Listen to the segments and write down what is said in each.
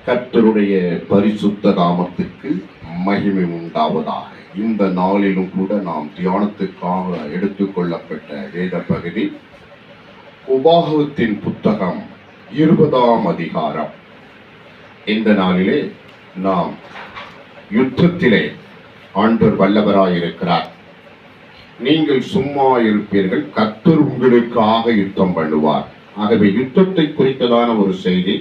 கர்த்தருடைய பரிசுத்த நாமத்துக்கு மகிமை உண்டாவதாக. இந்த நாளிலும் கூட நாம் தியானத்துக்காக எடுத்துக்கொள்ளப்பட்ட வேத பகுதி உபாகமத்தின் புத்தகம் 20ஆம் அதிகாரம். இந்த நாளிலே நாம் யுத்தத்திலே ஆண்டவர் வல்லவராயிருக்கிறார். நீங்கள் சும்மா இருப்பீர்கள், கர்த்தர் உங்களுக்காக யுத்தம் பண்ணுவார். ஆகவே யுத்தத்தை குறித்ததான ஒரு செய்தி.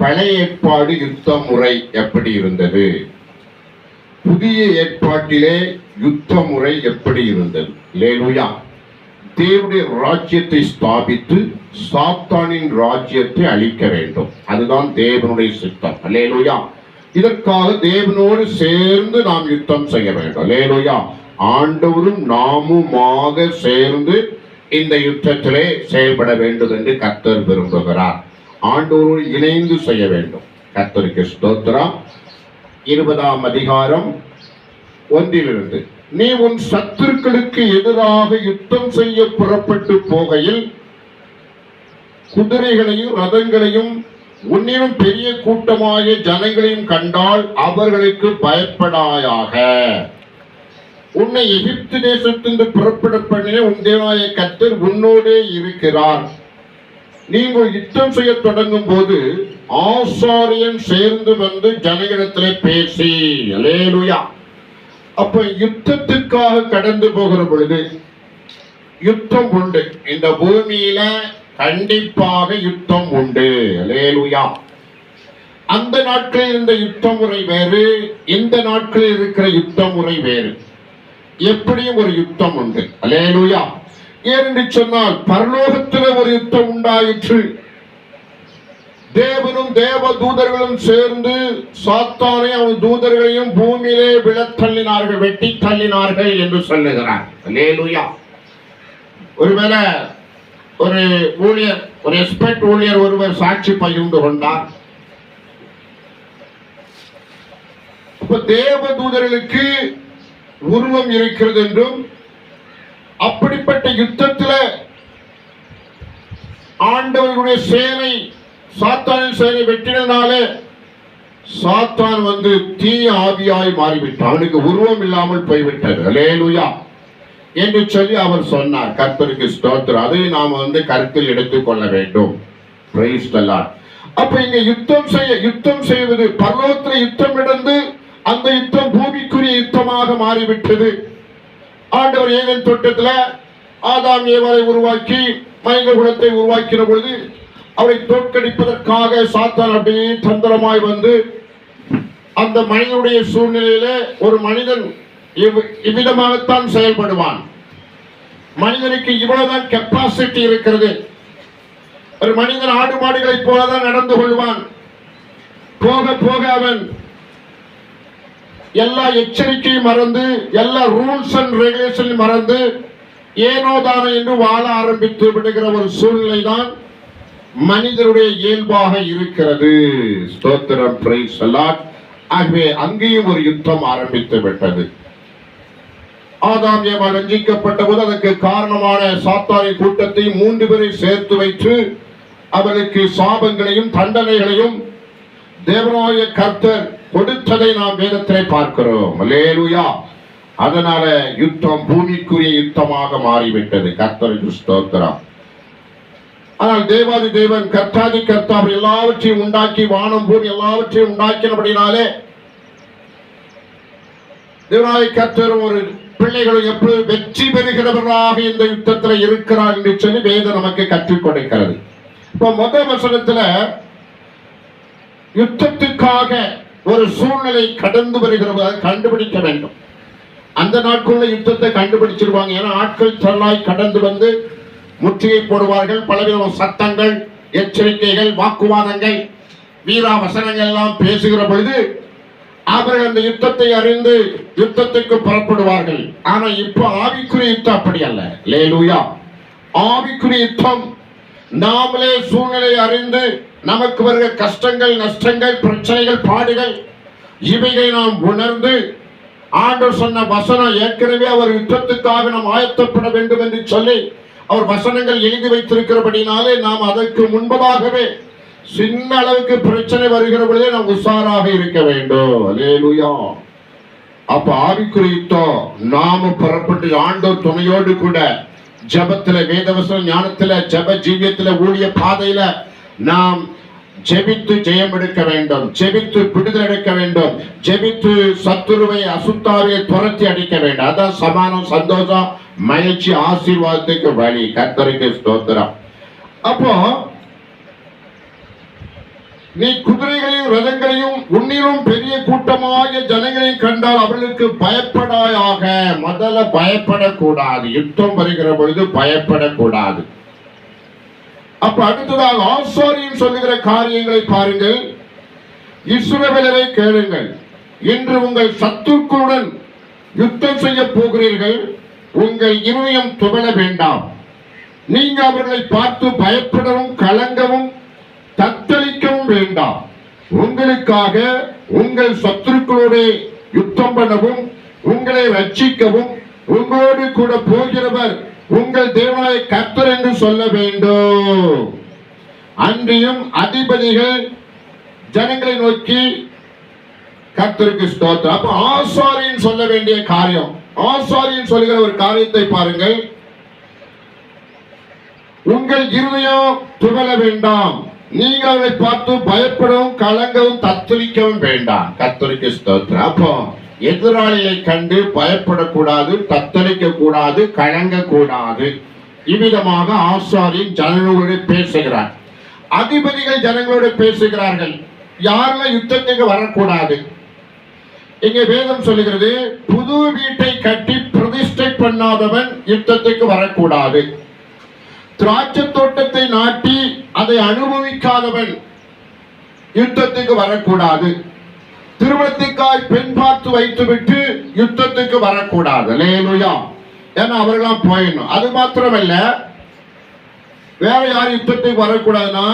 பழைய ஏற்பாடு யுத்த முறை எப்படி இருந்தது, புதிய ஏற்பாட்டிலே யுத்த முறை எப்படி இருந்தது? அல்லேலூயா. தேவனுடைய ராஜ்யத்தை ஸ்தாபித்து சாத்தானின் ராஜ்யத்தை அழிக்க வேண்டும். அதுதான் தேவனுடைய சித்தம். அல்லேலூயா. இதற்காக தேவனோடு சேர்ந்து நாம் யுத்தம் செய்ய வேண்டும். அல்லேலூயா. ஆண்டவரும் நாமுமாக சேர்ந்து இந்த யுத்தத்திலே செயல்பட வேண்டும் என்று கர்த்தர் விரும்புகிறார். ஆண்டவரோடு இணைந்து செய்ய வேண்டும். கர்த்தருக்கு ஸ்தோத்திரம். 20ஆம் அதிகாரம் 1 நீ உன் சத்துருக்களுக்கு எதிராக யுத்தம் செய்ய புறப்பட்டு போகையில் குதிரைகளையும் ரதங்களையும் உன்னிலும் பெரிய கூட்டமாகிய ஜனங்களையும் கண்டால் அவர்களுக்கு பயப்படாயாக. உன்னை எகிப்து தேசத்திலிருந்து புறப்பட பண்ணிய உன் தேவனாகிய கர்த்தர் உன்னோடே இருக்கிறார். நீங்கள் யுத்தம் செய்ய தொடங்கும் போது ஆசாரியன் சேர்ந்து வந்து ஜனங்களிடத்திலே பேசி. அல்லேலூயா. அப்ப யுத்தத்துக்காக கடந்து போகிற பொழுது யுத்தம் உண்டு. இந்த பூமியில கண்டிப்பாக யுத்தம் உண்டு. அல்லேலூயா. அந்த நாட்களில் இருந்த யுத்த முறை வேறு, இந்த நாட்களில் இருக்கிற யுத்த முறை வேறு. எப்படியும் ஒரு யுத்தம் உண்டு. அல்லேலூயா. ஏனென்று சொன்னால் பரலோகத்தில் ஒரு யுத்தம் உண்டாயிற்று. தேவனும் தேவ தூதர்களும் சேர்ந்து சாத்தானை அவன் தூதர்களையும் பூமியிலே விழத்தள்ளினார்கள், வெட்டி தள்ளினார்கள் என்று சொல்லுகிறார். அல்லேலூயா. ஒருவேளை ஒரு ஊழியர், ஒரு எக்ஸ்பர்ட் ஊழியர் ஒருவர் சாட்சி பகிர்ந்து கொண்டார். இப்ப தேவ தூதர்களுக்கு உருவம் இருக்கிறது என்றும் அப்படிப்பட்ட யுத்தத்தில் ஆண்டவர்களுடைய சேனை சாத்தானின் சேனை வெட்டினாலே சாத்தான் வந்து தீ ஆவியாய் மாறிவிட்டான். அவனுக்கு உருவம் இல்லாமல் போய்விட்டது. அல்லேலூயா என்று சொல்லி அவர் சொன்னார். கர்த்தருக்கு ஸ்தோத்திரம். அதை நாம் கருத்தில் எடுத்துக் கொள்ள வேண்டும். Praise the Lord. அப்ப இங்க யுத்தம் செய்வது பரலோகத்தில் யுத்தம் நடந்து அந்த யுத்தம் பூமிக்குரிய யுத்தமாக மாறிவிட்டது. ஆண்டவர் ஏதேன் தோட்டத்தில் ஆதாம் ஏவாளை உருவாக்கி மனித குலத்தை உருவாக்கின பொழுது அவரை தோற்கடிப்பதற்காக சாத்தான் அப்படியே தந்திரமாய் வந்து அந்த மனிதனுடைய சூழ்நிலையில ஒரு மனிதன் இவ்விதமாகத்தான் செயல்படுவான். மனிதனுக்கு இவ்வளவுதான் கெப்பாசிட்டி இருக்கிறது. ஒரு மனிதன் ஆடு மாடுகளை போலதான் நடந்து கொள்வான். போக போக அவன் எல்லா எச்சரிக்கையும் மறந்து, எல்லா ரூல்ஸ் அண்ட் ரெகுலேஷன் மறந்து ஏனோதான என்று வாழ ஆரம்பித்து விடுகிற ஒரு சூழ்நிலை தான் மனிதனுடைய இயல்பாக இருக்கிறது. ஸ்தோத்திரம். Praise the Lord. ஆகவே அங்கேயும் ஒரு யுத்தம் ஆரம்பித்து விட்டது. ஆதாம் ஏவாள் வஞ்சிக்கப்பட்ட போது அதற்கு காரணமான சாத்தானின் கூட்டத்தை 3 பேரை சேர்த்து வைத்து அவர்களுக்கு சாபங்களையும் தண்டனைகளையும் தேவனாகிய கர்த்தர் கொடுத்ததை நாம் வேதத்திலே பார்க்கிறோம். அல்லேலூயா. அதனால யுத்தம் பூமிக்குரிய யுத்தமாக மாறிவிட்டது. கர்த்தருக்கு ஸ்தோத்திரம். ஆனால் தேவாதி தேவன் கர்த்தாதி கர்த்தர் எல்லாவற்றையும் உண்டாக்கி வானம் பூமி எல்லாவற்றையும் உண்டாக்கினபடினாலே தேவனாகிய கர்த்தர் ஒரு பிள்ளைகளும் எப்பொழுது வெற்றி பெறுகிறவர்களாக இந்த யுத்தத்தில் இருக்கிறார் என்று சொல்லி வேதம் நமக்கு கற்றுக் கொடுக்கிறது. இப்ப முதல் வசனத்துல யுத்தத்துக்காக ஒரு சூழ்நிலை கடந்து வருகிறவர்கள் கண்டுபிடிக்க வேண்டும். அந்த நாட்களுள்ள யுத்தத்தை கண்டுபிடிச்சிருவாங்க. ஏன்னா ஆட்கள் தள்ளாய் கடந்து வந்து முற்றுகை போடுவார்கள். பலவிதமான சத்தங்கள், எச்சரிக்கைகள், வாக்குவாதங்கள், வீராவசனங்கள் எல்லாம் பேசுகிற பொழுது அவர்கள் அந்த யுத்தத்தை அறிந்து யுத்தத்துக்கு புறப்படுவார்கள். ஆனா இப்போ ஆவிக்குரிய யுத்தம் அப்படி அல்ல. அல்லேலூயா. ஆவிக்குரிய யுத்தம் நாமளே சூழ்நிலை அறிந்து நமக்கு வருகிற கஷ்டங்கள், நஷ்டங்கள், பிரச்சனைகள், பாடுகள் இவைகளை நாம் உணர்ந்து ஆண்டவர் சொன்ன வசனம் ஏற்கனவே அவர் யுத்தத்துக்காக நாம் ஆயத்தப்பட வேண்டும் என்று சொல்லி அவர் வசனங்கள் எழுதி வைத்திருக்கிறபடினாலே நாம் அதற்கு முன்பதாகவே சின்ன அளவுக்கு பிரச்சனை வருகிற பொழுதே நாம் உஷாராக இருக்க வேண்டும். அல்லேலூயா. அப்ப ஆவிக்குறித்தோ நாம புறப்பட்டு ஆண்டோர் துணையோடு கூட ஜபத்துல, வேதவசன ஞானத்துல, ஜப ஜீவியத்துல, ஊழிய பாதையில நாம் ஜெபித்து ஜெயம் எடுக்க வேண்டும், ஜெபித்து விடுதலை எடுக்க வேண்டும், ஜெபித்து சத்துருவை அசுத்தாவியை துரத்தி அடிக்க வேண்டும். அதான் சமானம், சந்தோஷம், மகிழ்ச்சி, ஆசீர்வாதத்துக்கு வழி. கர்த்தருக்கு ஸ்தோத்திரம். அப்போ நீ குதிரைகளையும் ரதங்களையும் உன்னிலும் பெரிய கூட்டமாக ஜனங்களையும் கண்டால் அவர்களுக்கு பயப்படாயாக. முதல்ல பயப்படக்கூடாது. யுத்தம் வருகிற பொழுது பயப்படக்கூடாது. அப்ப அடுத்ததாக ஆசாரியன் சொல்லுகிற காரியங்களை பாருங்கள். இஸ்ரவேலரை கேளுங்கள், இன்று உங்கள் சத்துருக்களுடன் யுத்தம் செய்ய போகிறீர்கள். உங்கள் இருதயம் துவள வேண்டாம். நீங்க அவர்களை பார்த்து பயப்படவும் கலங்கவும் தத்தளிக்கவும் வேண்டாம். உங்களுக்காக உங்கள் சத்துருக்களோடு யுத்தம் பண்ணவும் உங்களை ரட்சிக்கவும் உங்களோடு கூட போகிறவர் உங்கள் தேவனாய கர்த்தர் என்று சொல்ல வேண்டும். அன்றியும் அதிபதிகள் ஜனங்களை நோக்கி கர்த்தருக்கு ஸ்தோத்திரம். அப்ப ஆசாரியன் சொல்ல வேண்டிய காரியம், ஆசாரியன் சொல்லுகிற ஒரு காரியத்தை பாருங்கள். உங்கள் இருதயம் துவள வேண்டாம். நீங்கள் அதை பார்த்து பயப்படவும் கலங்கவும் தத்தளிக்கவும் வேண்டாம். கர்த்தருக்கு ஸ்தோத்திரம். அப்போ எதிராளியை கண்டு பயப்படக்கூடாது, தத்தளிக்க கூடாது, கலங்க கூடாது. இவ்விதமாக ஆசாரியன் ஜனங்களோடு பேசுகிறார். அதிபதிகள் ஜனங்களோடு பேசுகிறார்கள். யாரெல்லாம் யுத்தத்துக்கு வரக்கூடாது? இங்கே வேதம் சொல்லுகிறது, புது வீட்டை கட்டி பிரதிஷ்டை பண்ணாதவன் யுத்தத்துக்கு வரக்கூடாது. திராட்சை தோட்டத்தை நாட்டி அதை அனுபவிக்காதவன் யுத்தத்துக்கு வரக்கூடாது. திருமணத்துக்காய் பெண் பார்த்து வைத்துவிட்டு யுத்தத்துக்கு வரக்கூடாது. அல்லேலூயா. ஏன்னா அவர்களாம் போயிடணும். அது மாத்திரமல்ல, வேற யார் யுத்தத்துக்கு வரக்கூடாதுன்னா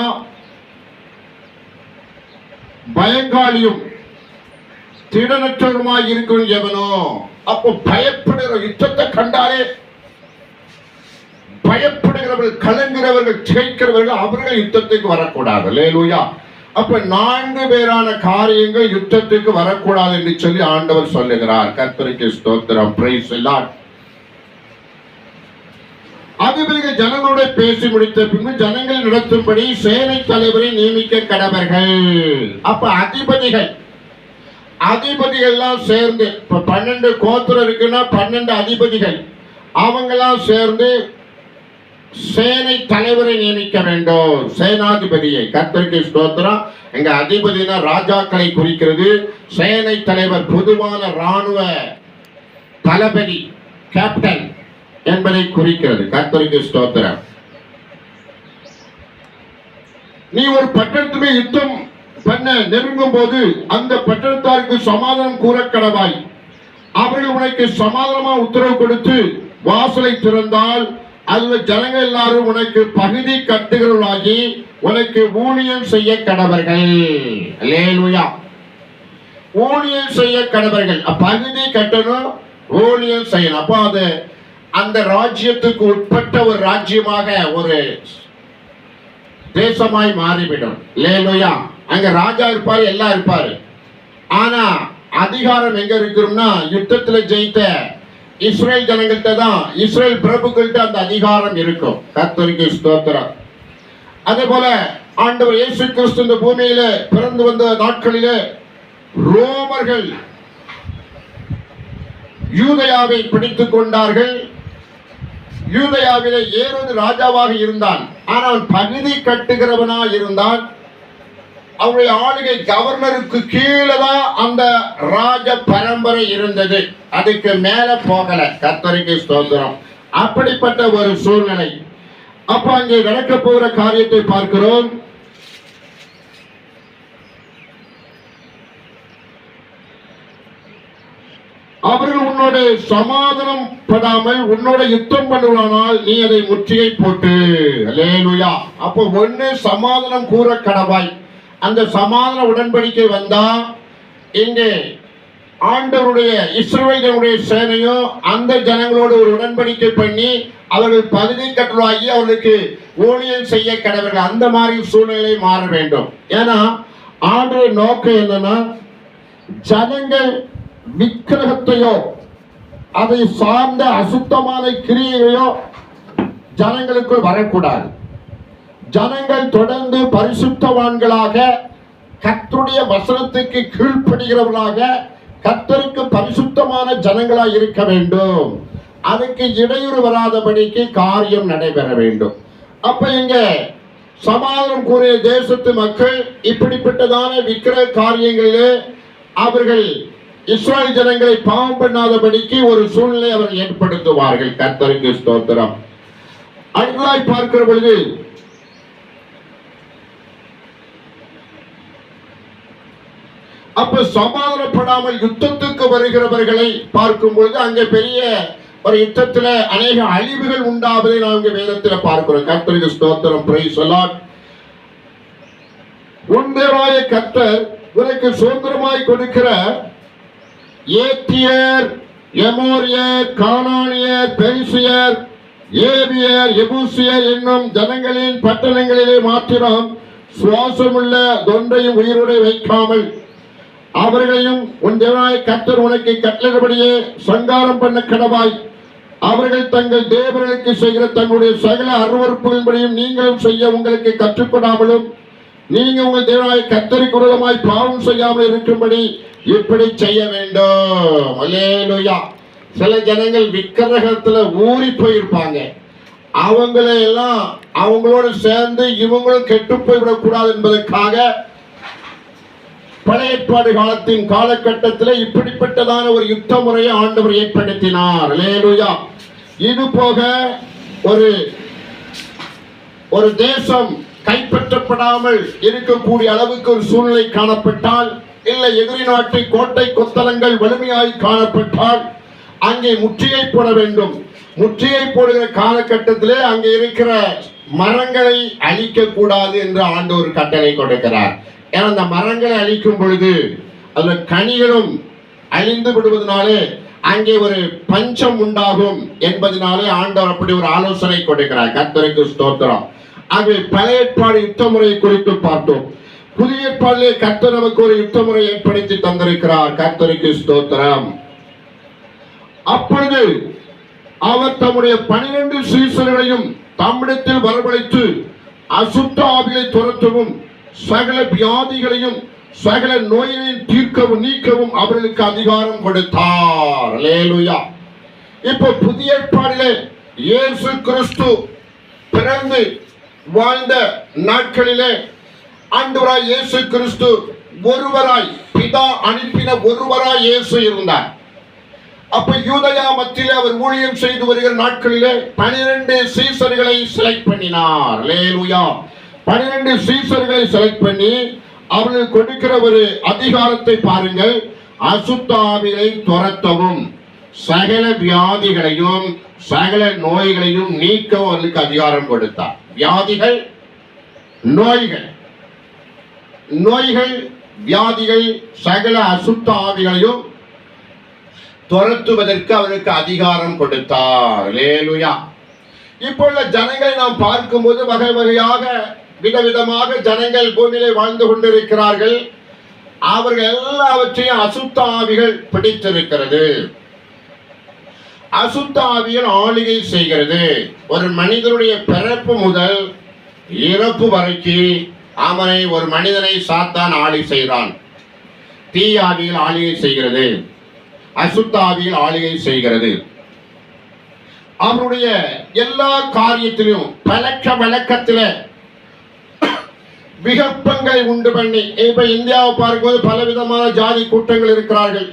பயங்காளியும் திடனற்றவருமாய் இருக்கும் எவனோ. அப்போ பயப்படுகிற, யுத்தத்தை கண்டாலே பயப்படுகிறவர்கள், கலங்குகிறவர்கள், திகைக்கிறவர்கள், அவர்கள் யுத்தத்துக்கு வரக்கூடாது. அல்லேலூயா. அப்ப 4 பேரான காரியங்கள் யுத்தத்துக்கு வரக்கூடாது என்று சொல்லி ஆண்டவர் சொல்லுகிறார். கர்த்தருக்கு ஸ்தோத்திரம். Praise the Lord. அதிபதிகள் ஜனங்களோட பேசி முடித்த பின்பு ஜனங்கள் நடத்தும்படி சேனை தலைவரை நியமிக்க கடவர்கள். அப்ப அதிபதிகள்லாம் சேர்ந்து, இப்ப 12 கோத்திரம் இருக்குன்னா 12 அதிபதிகள், அவங்கெல்லாம் சேர்ந்து சேனை தலைவரை நியமிக்க வேண்டும். சேனாதிபதியை. கர்த்தருக்கு ஸ்தோத்திரம். எங்க அதிபதினா ராஜாக்களை குறிக்கிறது. சேனை தலைவர் பொதுவான ராணுவ தளபதி, கேப்டன் என்பதை குறிக்கிறது. கர்த்தருக்கு ஸ்தோத்திரம். நீ ஒரு பட்டணத்துமே யுத்தம் பண்ண நெருங்கும் போது அந்த பட்டணத்தாருக்கு சமாதானம் கூற கடவாய். அவர்கள் உனக்கு சமாதானமா உத்தரவு கொடுத்து வாசலை திறந்தால் அதுல ஜனங்கள் எல்லாரும் உனக்கு பகுதி கட்டுகிறவர்களாகி உனக்கு ஊழியம் செய்ய கடவர்கள். அல்லேலூயா. ஊழியம் செய்ய கடவர்கள். பகுதி கட்டணும், ஊழியம் செய்யணும். அப்போ அது அந்த ராஜ்யத்துக்கு உட்பட்ட ஒரு ராஜ்யமாக, ஒரு தேசமாய் மாறிவிடும். அல்லேலூயா. அங்க ராஜா இருப்பாரு, எல்லாம் இருப்பாரு. ஆனா அதிகாரம் எங்க இருக்குன்னா யுத்தத்துல ஜெயித்த இஸ்ரேல் ஜனங்கள்கிட்ட தான், இஸ்ரேல் பிரபுக்கள்கிட்ட அந்த அதிகாரம் இருக்கும். கர்த்தருக்கு ஸ்தோத்திரம். அதே போல ஆண்டவர் இயேசு கிறிஸ்து இந்த பூமியில பிறந்து வந்த நாட்களிலே ரோமர்கள் யூதேயாவை பிடித்துக் கொண்டார்கள். யூதேயாவிலே ஏரோது ராஜாவாக இருந்தான். ஆனால் பகுதி கட்டுகிறவனா இருந்தான். அவருடைய ஆளுகை கவர்னருக்கு கீழே தான் அந்த ராஜ பரம்பரை இருந்தது. அதுக்கு மேல போகல. கர்த்தருக்கு ஸ்தோத்திரம். அப்படிப்பட்ட ஒரு சூழ்நிலை. அப்ப அங்கே நடக்க போகிற காரியத்தை பார்க்கிறோம். அவர்கள் உன்னோட சமாதானம் படாமல் உன்னோட யுத்தம் பண்ணுவானால் நீ அதை முற்றுகை போட்டு. அல்லேலூயா. அப்போ ஒண்ணு சமாதானம் கூற கடவாய். அந்த சமாதான உடன்படிக்கை வந்தா இங்கே ஆண்டவருடைய இஸ்ரவேலுடைய சேனையும் அந்த ஜனங்களோடு ஒரு உடன்படிக்கை பண்ணி அவர்கள் பகுதி கட்டலாகி அவர்களுக்கு ஊழியம் செய்ய கடவர்கள். அந்த மாதிரி சூழ்நிலை மாற வேண்டும். ஏன்னா ஆண்டவருடைய நோக்கம் என்னன்னா, ஜனங்கள் விக்கிரகத்தையோ அதை சார்ந்த அசுத்தமான கிரியையோ ஜனங்களுக்குள் வரக்கூடாது. ஜனங்கள் தொடர்ந்து பரிசுத்தவான்களாக, கர்த்தருடைய வசனத்துக்கு கீழ்ப்படுகிறவர்களாக, கர்த்தருக்கு பரிசுத்தமான ஜனங்களாக இருக்க வேண்டும். அதுக்கு இடையூறு வராதபடிக்கு காரியம் நடைபெற வேண்டும். அப்ப இங்க சமாதானம் கூறிய தேசத்து மக்கள் இப்படிப்பட்டதான விக்கிரக காரியங்களிலே அவர்கள் இஸ்ரவேல் ஜனங்களை பாவம் பண்ணாதபடிக்கு ஒரு சூழ்நிலை அவர்கள் ஏற்படுத்துவார்கள். கர்த்தருக்கு ஸ்தோத்திரம். அடுத்ததாய் பார்க்கிற பொழுது அப்ப சமாதானப்படாமல் யுத்தத்துக்கு வருகிறவர்களை பார்க்கும் பொழுது அங்கே பெரிய ஒரு யுத்தத்துல அநேக அழிவுகள் உண்டாவதை நாம் இங்க வேதத்துல பார்க்கிறோம். கர்த்தருக்கு ஸ்தோத்திரம். Praise the Lord. உன்னுடைய கர்த்தர் உனக்கு சுதந்திரமாய் கொடுக்கிற ஏத்தியர், எமோரியர், கானானியர், பெரிசியர், ஏவியர், எபூசியர் என்னும் ஜனங்களின் பட்டணங்களிலே மாத்திரம் சுவாசமுள்ள தொன்றையும் உயிரோடு வைக்காமல் அவர்களையும் உன் தேவனாய கர்த்தர் உனக்கு கட்டளையிட்டபடியே சங்காரம் பண்ண கடவாய். அவர்கள் தங்கள் தேவர்களுக்கு செய்கிற தங்களுடைய சகல அருவருப்புகளின்படியும் நீங்களும் செய்ய உங்களுக்கு கற்றுக்கொடாமலும் நீங்க உங்கள் தேவனாய கர்த்தருக்கு விரோதமாய் பாவம் செய்யாமல் இருக்கும்படி இப்படி செய்ய வேண்டும். அல்லேலூயா. சில ஜனங்கள் விக்கிரகத்துல ஊறி போயிருப்பாங்க. அவங்களை எல்லாம் அவங்களோடு சேர்ந்து இவங்களும் கெட்டு போய்விடக்கூடாது என்பதற்காக பழைய ஏற்பாடு காலத்தின் காலகட்டத்தில் இப்படிப்பட்டதான ஒரு யுத்த முறையை ஆண்டவர் ஏற்படுத்தினார். அல்லேலூயா. இது போக ஒரு தேசம் கைப்பற்றப்படாமல் இருக்கக்கூடிய அளவுக்கு ஒரு சூழ்நிலை காணப்பட்டால், இல்லை எதிரி நாட்டு கோட்டை கொத்தளங்கள் வலிமையாய் காணப்பட்டால் அங்கே முற்றுகை போட வேண்டும். முற்றுகை போடுகிற காலகட்டத்திலே அங்கே இருக்கிற மரங்களை அழிக்க கூடாது என்று ஆண்டவர் கட்டளை கொடுக்கிறார். ஏன்னா அந்த மரங்களை அழிக்கும் பொழுது அதுல கனிகளும் அழிந்து விடுவதனாலே அங்கே ஒரு பஞ்சம் உண்டாகும் என்பதனாலே ஆண்டவர் அப்படி ஒரு ஆலோசனை கொடுக்கிறார். கர்த்தருக்கு ஸ்தோத்திரம். ஆகவே பழைய ஏற்பாடு யுத்த முறையை குறித்து பார்த்தோம். புதிய ஏற்பாடிலே கர்த்தர் நமக்கு ஒரு யுத்த முறை ஏற்படுத்தி தந்திருக்கிறார். கர்த்தருக்கு ஸ்தோத்திரம். அப்பொழுது அவர் தம்முடைய 12 சீசர்களையும் தம்மிடத்தில் வரவழைத்து அசுத்த ஆவிகளை துரத்தவும் சகல வியாதிகளையும் சகல நோய்களையும் தீர்க்கவும் நீக்கவும் அவர்களுக்கு அதிகாரம் கொடுத்தார். அல்லேலூயா. இப்போ புதிய ஏற்பாடிலே இயேசு கிறிஸ்து பிறந்து வாழ்ந்த நாட்களிலே ஆண்டவராய் இயேசு கிறிஸ்து ஒருவராய், பிதா அனுப்பின ஒருவராய் இயேசு இருந்தார். அப்ப யூதயா மத்தியிலே அவர் ஊழியம் செய்து வருகிற நாட்களிலே 12 சீசர்களை செலக்ட் பண்ணினார். அல்லேலூயா. 12 சீசர்களை செலக்ட் பண்ணி அவர்கள் கொடுக்கிற ஒரு அதிகாரத்தை பாருங்கள். அசுத்த ஆவிகளை துரத்தவும் சகல வியாதிகளையும் சகல நோய்களையும் நீக்கவும் அவர்களுக்கு அதிகாரம் கொடுத்தார். வியாதிகள், நோய்கள், வியாதிகள், சகல அசுத்த ஆவிகளையும் துரத்துவதற்கு அவருக்கு அதிகாரம் கொடுத்தார். அல்லேலூயா. இப்போ உள்ள ஜனங்களை நாம் பார்க்கும்போது வகை வகையாக விதவிதமாக ஜனங்கள் பூமியிலே வாழ்ந்து கொண்டிருக்கிறார்கள். அவர்கள் எல்லாவற்றையும் அசுத்த ஆவிகள் பிடித்திருக்கிறது. அசுத்த ஆவிகள் ஆளுகை செய்கிறது. ஒரு மனிதனுடைய பிறப்பு முதல் இறப்பு வரைக்கும் அவனை ஒரு மனிதனை சாத்தான் ஆளுகை செய்கிறான். தீய ஆவிகள் ஆளுகை செய்கிறது. அசுத்த ஆவிகள் ஆளுகை செய்கிறது. அவருடைய எல்லா காரியத்திலும் பழக்க வழக்கத்தில் விகற்பங்களை உண்டு பண்ணி, இப்ப இந்தியாவை பார்க்கும்போது பலவிதமான ஜாதி கூட்டங்கள் இருக்கிறார்கள்.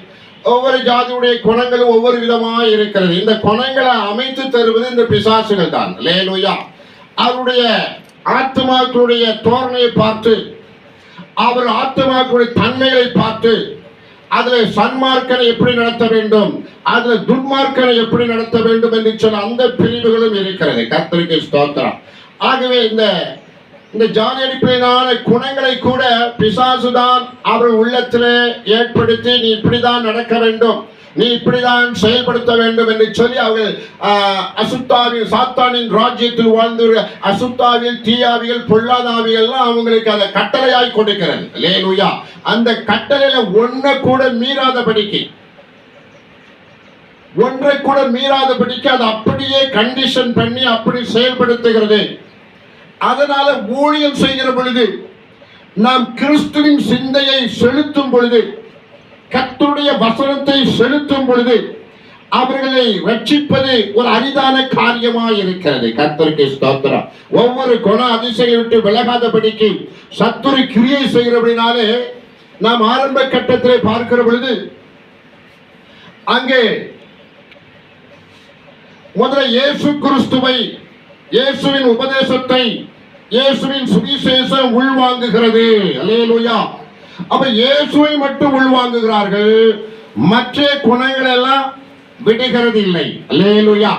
ஒவ்வொரு ஜாதியுடைய குணங்களும் ஒவ்வொரு விதமாக இருக்கிறது. இந்த குணங்களை அமைத்து தருவது இந்த பிசாசுகள் தான். அல்லேலூயா. அவருடைய ஆத்மாக்களுடைய தோரணையை பார்த்து, அவர் ஆத்மாக்களுடைய தன்மைகளை பார்த்து, அதுல சன்மார்க்கனை எப்படி நடத்த வேண்டும், அதுல துன்மார்க்கனை எப்படி நடத்த வேண்டும் என்று சொன்ன அந்த பிரிவுகளும் இருக்கிறது. கர்த்தருக்கு ஸ்தோத்திரம். ஆகவே இந்த இந்த ஜாதி அடிப்படையிலான குணங்களை கூட பிசாசுதான் அவர் உள்ளத்திலே ஏற்படுத்தி நீ இப்படிதான் நடக்க வேண்டும், நீ இப்படிதான் செயல்படுத்த வேண்டும் என்று சொல்லி அவர்கள் அசுத்தாவில் சாத்தானின் ராஜ்யத்தில் வாழ்ந்து அசுத்தாவில் தீயாவிகள் பொல்லாதாவிகள்லாம் அவங்களுக்கு அதை கட்டளையாய் கொடுக்கிறது. அல்லேலூயா. அந்த கட்டளையில ஒன்றை கூட மீறாதபடிக்கு அது அப்படியே கண்டிஷன் பண்ணி அப்படி செயல்படுத்துகிறது. அதனால ஊழியம் செய்கிற பொழுது நாம் கிறிஸ்துவின் சிந்தையை செலுத்தும் பொழுது, கர்த்தருடைய வசனத்தை செலுத்தும் பொழுது அவர்களை ரட்சிப்பது ஒரு அரிதான காரியமாக இருக்கிறது. கர்த்தருக்கு ஸ்தோத்திரம். ஒவ்வொரு குண அதிசயங்களை விட்டு விலகாதபடிக்கு சத்துரு கிரியை செய்கிறபடினாலே நாம் ஆரம்ப கட்டத்திலே பார்க்கிற பொழுது அங்கே முதல்ல இயேசு கிறிஸ்துவை, இயேசுவின் உபதேசத்தை, இயேசுவின் சுவிசேஷம் உள்வாங்குகிறது. அல்லேலூயா. அப்ப இயேசுவை மட்டும் உள்வாங்குகிறார்கள், மற்ற குணங்கள் எல்லாம் விடுகிறது இல்லை. அல்லேலூயா.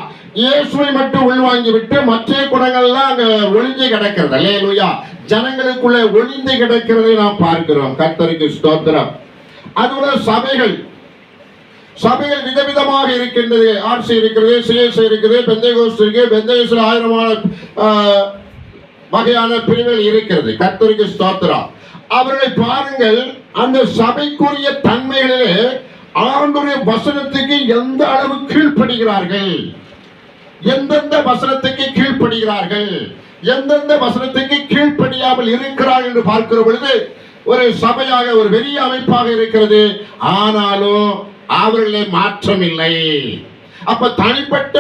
இயேசுவை மட்டும் உள்வாங்கி விட்டு மற்ற குணங்கள் எல்லாம் அங்க ஒளிஞ்சு கிடக்கிறது. அல்லேலூயா. ஜனங்களுக்குள்ள ஒளிந்து கிடக்கிறதை நாம் பார்க்கிறோம். கர்த்தருக்கு ஸ்தோத்திரம். அதுபோல சபைகள் விதவிதமாக இருக்கின்றது. ஆர்சி இருக்கிறது, சிஎஸ்ஐ இருக்குது, பெந்தேகோஸ்து இருக்கு. பெந்தேகோஸ்துல 1000 வகையான பிரிவுகள் இருக்கிறது. கர்த்தருக்கு ஸ்தோத்திரம். அவர்களை பாருங்கள், அந்த சபைக்குரிய தன்மைகளிலே ஆண்டவருடைய வசனத்துக்கு எந்த அளவு கீழ்ப்படுகிறார்கள், எந்தெந்த வசனத்துக்கு கீழ்ப்படுகிறார்கள், எந்தெந்த வசனத்துக்கு கீழ்ப்படியாமல் இருக்கிறார்கள் என்று பார்க்கிற பொழுது ஒரு சபையாக, ஒரு பெரிய அமைப்பாக இருக்கிறது. ஆனாலும் அவர்களே மாற்றம் இல்லை. அப்ப தனிப்பட்ட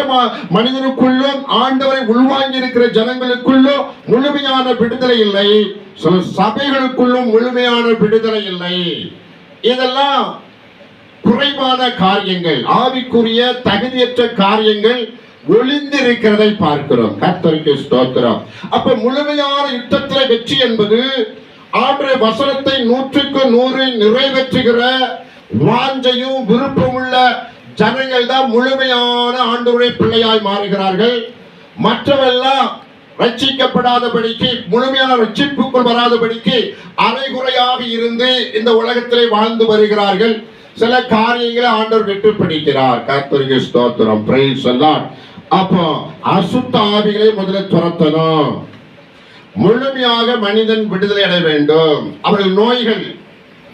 மனிதனுக்குள்ளும் ஆண்டவரை உள்வாங்கி இருக்கிற ஜனங்களுக்குள்ளும் முழுமையான விடுதலை இல்லை. சில சபைகளுக்குள்ளும் முழுமையான விடுதலை இல்லை. இதெல்லாம் குறைவான காரியங்கள், ஆவிக்குரிய தகுதியற்ற காரியங்கள் ஒளிந்திருக்கிறதை பார்க்கிறோம். கர்த்தருக்கு ஸ்தோத்திரம். அப்ப முழுமையான யுத்தத்தில் வெற்றி என்பது ஆண்டவருடைய வசனத்தை 100க்கு 100 நிறைவேற்றுகிற வாஞ்சையும் விருப்பமுள்ள ஜனங்கள் தான் முழுமையான ஆண்டவருடைய பிள்ளையாய் மாறுகிறார்கள். மற்றவெல்லாம் ரட்சிக்கப்படாதபடிக்கு, முழுமையான ரட்சிப்புக்குள் வராதபடிக்கு அரைகுறையாக இருந்து இந்த உலகத்திலே வாழ்ந்து வருகிறார்கள். சில காரியங்களை ஆண்டவர் விட்டு பிடிக்கிறார். கர்த்தருக்கு ஸ்தோத்திரம். Praise the Lord. அப்போ அசுத்த ஆவிகளை முதல்ல துரத்தணும். முழுமையாக மனிதன் விடுதலை அடைய வேண்டும். அவர்கள் நோய்கள்,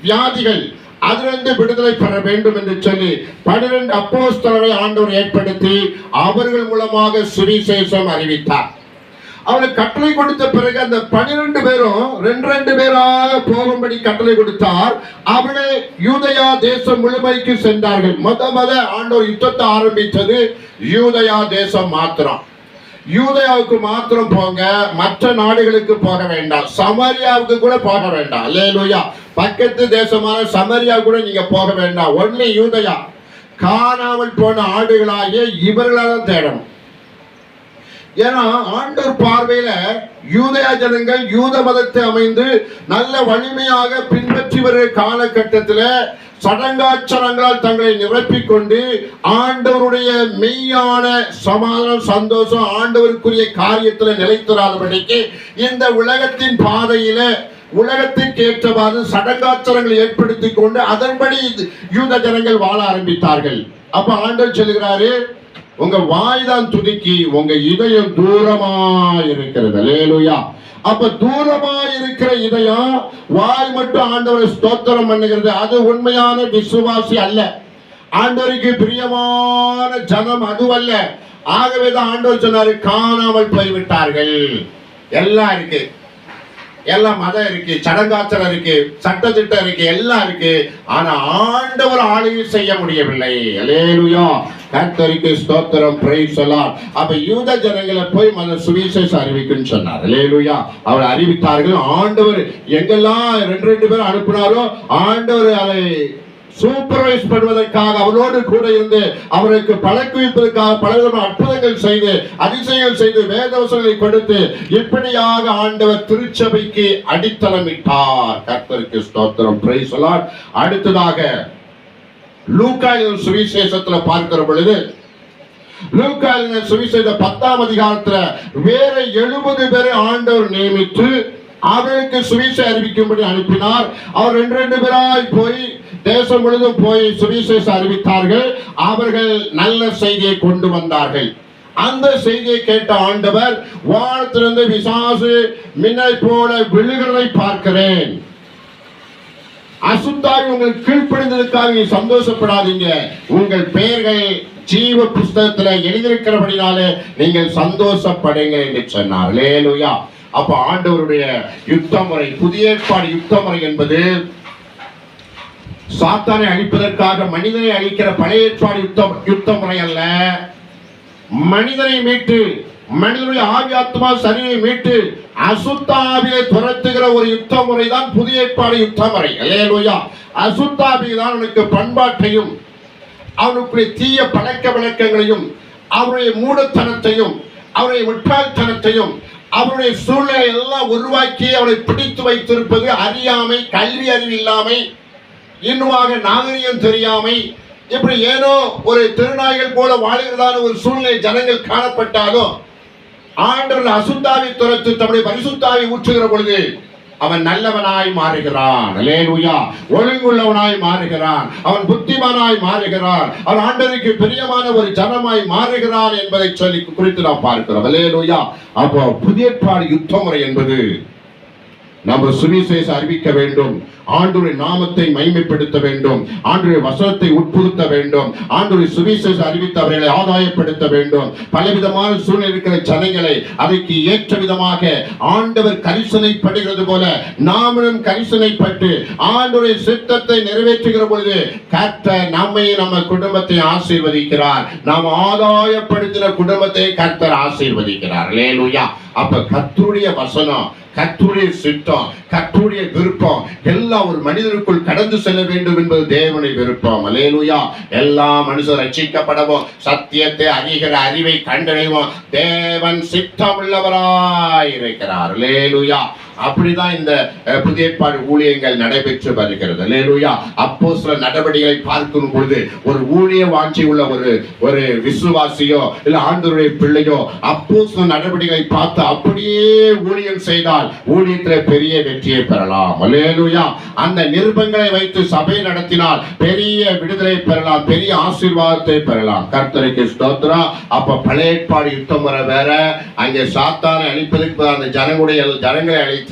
வியாதிகள் அதிலிருந்து விடுதலை பெற வேண்டும் என்று சொல்லி 12 அப்போஸ்தலரை ஆண்டவர் ஏற்படுத்தி அவர்கள் மூலமாக சுவிசேஷம் அறிவித்தார். அவருக்கு கட்டளை கொடுத்த பிறகு அந்த 12 பேரும் 2 பேராக போகும்படி கட்டளை கொடுத்தார். அவர்கள் யூதயா தேசம் முழுமைக்கு சென்றார்கள். முத ஆண்டவர் யுத்தத்தை ஆரம்பித்தது யூதயா தேசம் மாத்திரம். யூதயாவுக்கு மாத்திரம் போங்க, மற்ற நாடுகளுக்கு போக வேண்டாம், சமரியாவுக்கு கூட போக வேண்டாம். அல்லேலூயா. பக்கத்து தேசமான சமரியா கூட நீங்க போக வேண்டாம். ஒன்லி யூதயா. காணாமல் போன ஆடுகளாகிய இவர்களால் தேடணும். ஏன்னா ஆண்டவர் பார்வையில யூதயா ஜனங்கள் யூத மதத்தை அமைந்து நல்ல வலிமையாக பின்பற்றி வருகிற காலகட்டத்தில் சடங்காச்சரங்களால் தங்களை நிரப்பிக் கொண்டு ஆண்டவருடைய மெய்யான சமாதானம், சந்தோஷம், ஆண்டவருக்குரிய காரியத்தில் நிலைத்திராதபடிக்கு இந்த உலகத்தின் பாதையில உலகத்திற்கு ஏற்றவாறு சடங்காச்சரங்களை ஏற்படுத்தி கொண்டு அதன்படி யூத ஜனங்கள் வாழ ஆரம்பித்தார்கள். அப்ப ஆண்டவர் சொல்லுகிறாரு, உங்க வாய் தான் துதிக்கி, உங்க இதயம் தூரமா இருக்கிறது. அல்லேலூயா. அப்ப தூரமா இருக்கிற இதயம், வாய் மட்டும் ஆண்டவரை ஸ்தோத்திரம் பண்ணுகிறது, அது உண்மையான விசுவாசி அல்ல. ஆண்டவருக்கு பிரியமான ஜனம் அதுவல்ல. ஆகவேதான் ஆண்டவர் சொன்னாரு, காணாமல் போய்விட்டார்கள். எல்லாம் இருக்கு, எல்லாம் மதம் இருக்கு, சடங்காச்சரம் இருக்கு, சட்டத்திட்டம் இருக்கு, எல்லாம் இருக்கு. ஆனா ஆண்டவர் ஆளுகை செய்ய முடியவில்லை. அல்லேலூயா. கர்த்தருக்கு ஸ்தோத்திரம். Praise the Lord. அப்ப யூத ஜனங்களை போய் சுவிசேஷம் அறிவிக்குன்னு சொன்னார். அல்லேலூயா. அவர் அறிவித்தார்கள். ஆண்டவர் எங்கெல்லாம் 2 பேர் அனுப்பினாரோ ஆண்டவர் அதை சூப்பர்வைஸ் பண்ணுவதற்காக அவரோடு கூட இருந்து அவருக்கு பழக்குவிப்பதற்காக பலவிதமான அற்புதங்கள் செய்து அதிசயங்கள் செய்து வேதவசங்களை கொடுத்து இப்படியாக ஆண்டவர் திருச்சபைக்கு அடித்தளமிட்டார். கர்த்தருக்கு ஸ்தோத்திரம். Praise the Lord. அடுத்ததாக லூக்கா சுவிசேஷத்துல பார்க்கிற பொழுது லூக்கா எழுதின சுவிசேஷம் 10ஆம் அதிகாரத்துல வேற 70 பேரை ஆண்டவர் நியமித்து அவர்களுக்கு சுவிசேஷம் அறிவிக்கும்படி அனுப்பினார். அவர் 2 பேராய் போய் தேசம் முழுவதும் போய் சுவிசேஷம் அறிவித்தார்கள். அவர்கள் நல்ல செய்தியை கொண்டு வந்தார்கள். அந்த செய்தியை கேட்ட ஆண்டவர், வானத்திலிருந்து பிசாசு மின்னல் போல விழுகிறதை பார்க்கிறேன். அசுத்தாவி உங்களுக்கு கீழ்ப்படிந்ததுக்காக நீ சந்தோஷப்படாதீங்க. உங்கள் பெயர்கள் ஜீவ புஸ்தகத்துல எழுதியிருக்கிறபடினாலே நீங்கள் சந்தோஷப்படுங்க என்று சொன்னார். அல்லேலூயா. அப்ப ஆண்டவருடைய யுத்த முறை, புதிய ஏற்பாடு யுத்த முறை என்பது சாத்தானை அழிப்பதற்காக மனிதனை அழிக்கிற பழைய ஏற்பாடு யுத்த முறை அல்ல. மனிதனை மீட்டு, மனிதனுடைய ஆவி ஆத்மா சரீரை மீட்டு அசுத்த ஆவியை துரத்துகிற ஒரு யுத்த முறை தான் புதிய ஏற்பாடு யுத்த முறை. அல்லேலூயா. அசுத்த ஆவி தான் அவனுக்கு பண்பாட்டையும் அவனுக்குரிய தீய பழக்க வழக்கங்களையும் அவருடைய மூடத்தனத்தையும் அவருடைய முட்டாள்தனத்தையும் அவருடைய சூழ்நிலை எல்லாம் உருவாக்கி அவனை பிடித்து வைத்திருப்பது அறியாமை, கல்வி அறிவு இல்லாமை, இன்னுமாக நாகரிகம் தெரியாமை, இப்படி ஏனோ ஒரு திருநாய்கள் போல வாழ்கிறதான ஒரு சூழ்நிலை ஜனங்கள் காணப்பட்டாலும் ஆண்டவர் அசுத்தாவி துரத்து தம்முடைய பரிசுத்தாவி ஊற்றுகிற பொழுது அவன் நல்லவனாய் மாறுகிறான். அல்லேலூயா. ஒழுங்குள்ளவனாய் மாறுகிறான். அவன் புத்திமானாய் மாறுகிறான். அவன் ஆண்டவருக்கு பிரியமான ஒரு ஜனமாய் மாறுகிறான் என்பதை சொல்லி குறித்து நாம் பார்க்கிறோம். அல்லேலூயா. அப்போ புதிய ஏற்பாடு யுத்த முறை என்பது நம்ம சுவிசேஷம் அறிவிக்க வேண்டும், ஆண்டவருடைய நாமத்தை மகிமைப்படுத்த வேண்டும், ஆண்டவருடைய வசனத்தை உட்புகுத்த வேண்டும், ஆண்டவருடைய சுவிசேஷம் அறிவித்து அவர்களை ஆதாயப்படுத்த வேண்டும். பலவிதமான சூழ்நிலை இருக்கிற ஜனங்களை அதற்கு ஏற்ற விதமாக ஆண்டவர் கரிசனைப்படுகிறது போல நாமும் கரிசனைப்பட்டு ஆண்டவருடைய சித்தத்தை நிறைவேற்றுகிற பொழுது கர்த்தர் நம்மையும் நம்ம குடும்பத்தை ஆசீர்வதிக்கிறார். நாம் ஆதாயப்படுத்தின குடும்பத்தை கர்த்தர் ஆசீர்வதிக்கிறார். அல்லேலூயா. அப்ப கர்த்தருடைய வசனம், கர்த்தருடைய சித்தம், கர்த்தருடைய விருப்பம் எல்லாம் ஒரு மனிதனுக்குள் கடந்து செல்ல வேண்டும் என்பது தேவனுடைய விருப்பம். அல்லேலூயா. எல்லா மனுஷர் ரட்சிக்கப்படவும் சத்தியத்தை அறிகிற அறிவை கண்டடைவோம் தேவன் சித்தம் உள்ளவராய் இருக்கிறார். அல்லேலூயா. அப்படிதான் இந்த புதிய ஏற்பாடு ஊழியங்கள் நடைபெற்று வருகிறது. அல்லேலூயா. அப்போஸ்தலர் நடவடிக்கைகளை பார்க்கும் பொழுது ஒரு ஊழிய வாஞ்சி உள்ள ஒரு விசுவாசியோ இல்ல ஆண்டவருடைய பிள்ளையோ அப்போஸ்தலர் நடவடிக்கைகளை பார்த்து அப்படியே ஊழியம் செய்தால் ஊழியத்தில் பெரிய வெற்றியை பெறலாம். அல்லேலூயா. அந்த நிருபங்களை வைத்து சபை நடத்தினால் பெரிய விடுதலை பெறலாம், பெரிய ஆசீர்வாதத்தை பெறலாம். கர்த்தருக்கு ஸ்தோத்திரம். அப்ப பழைய ஏற்பாடு யுத்த முறை வேற. அங்கே சாத்தானை அழிப்பதற்கு அந்த ஜனங்களை அழித்து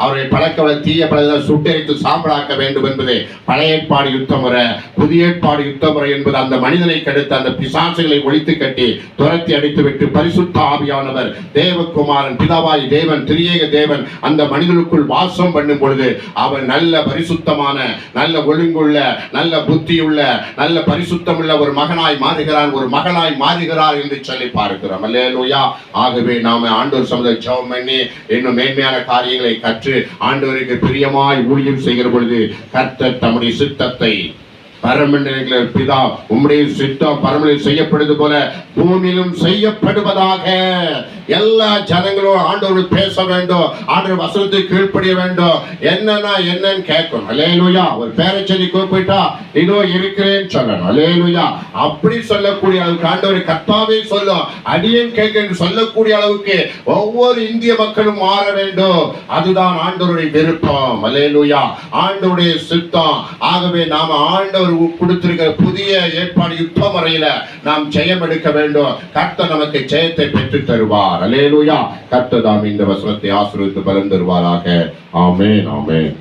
அவரை பழக்க தீய பழக்க சுட்டரித்து சாம்பலாக்க வேண்டும் என்பது பழைய ஏற்பாடு யுத்த முறை. புதிய ஏற்பாடு யுத்த முறை என்பது அந்த மனிதனை கெடுத்து அந்த பிசாசுகளை ஒழித்து கட்டி துரத்தி அடித்து விட்டு பரிசுத்த ஆவியானவர் தேவகுமாரன் பிதாவாய் தேவன் திரியேக தேவன் அந்த மனிதனுக்குள் வாசம் பண்ணும் பொழுது அவன் நல்ல பரிசுத்தமான, நல்ல ஒழுங்குள்ள, நல்ல புத்தியுள்ள, நல்ல பரிசுத்தமுள்ள ஒரு மகனாய் மாறுகிறான், ஒரு மகளாய் மாறுகிறார் என்று சொல்லி பார்க்கிறோம். அல்லேலூயா. ஆகவே நாம ஆண்டவர் சமுதாய ஜெபம் பண்ணி இன்னும் மேன்மையான காரியங்களை கற்று ஆண்டவருக்கு பிரியமாய் ஊழியம் செய்கிற பொழுது கர்த்தர் தம்முடைய சித்தத்தை பரமண்டல பிதா உம்முடைய சித்தம் பரமண்டலில் செய்யப்படுவது போல பூமியிலும் செய்யப்படுவதாக. எல்லா ஜனங்களும் ஆண்டவர் பேச வேண்டும், ஆண்டவர் வசனத்தை கீழ்ப்படிய வேண்டும். என்னன்னு கேட்கணும். அல்லேலூயா. ஒரு பேரச்செடி கூப்பிட்டா இதோ இருக்கிறேன்னு சொல்லணும். அல்லேலூயா. அப்படி சொல்லக்கூடிய அளவுக்கு ஆண்டவரை கர்த்தாவே சொல்லும், அடியேன் கேட்க சொல்லக்கூடிய அளவுக்கு ஒவ்வொரு இந்திய மக்களும் மாற வேண்டும். அதுதான் ஆண்டவருடைய விருப்பம். அல்லேலூயா. ஆண்டவருடைய சித்தம். ஆகவே நாம ஆண்டவர் கொடுத்திருக்கிற புதிய ஏற்பாடு யுத்த முறையில நாம் ஜெயம் எடுக்க வேண்டும். கர்த்தர் நமக்கு ஜெயத்தை பெற்று தருவார். அல்லேலூயா. கர்த்தர் தாம் இந்த வசனத்தை ஆசீர்வதித்து பலன் தருவாராக. ஆமென். ஆமென்.